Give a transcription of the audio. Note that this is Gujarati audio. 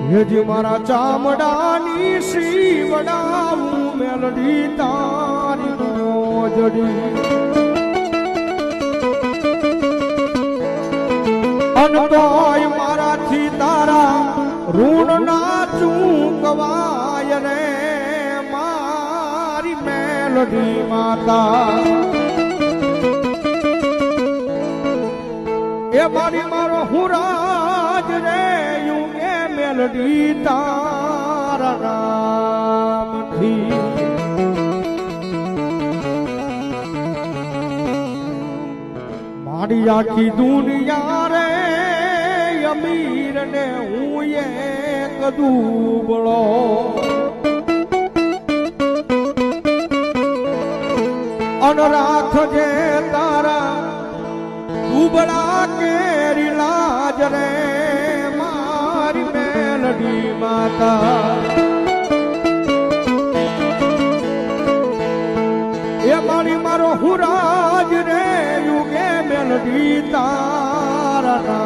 હેજી મારા ચામડાની શીવડાવું મેલડી તારી મોજડી અનતોય મારાથી તારા ઋણ ના ચૂકવાય રે મારી મેલડી માતા એ મારી મારો હુરાજ રે મેલડી તારા નામથી મારી આખી દુનિયા રે અમીર ને હું એક દુબળો અન રાખજે તારા દુબળા કેરી લાજ રે મેલડી માતા એ મારી મારો હુરાજ રે યુગે મેલડી તારા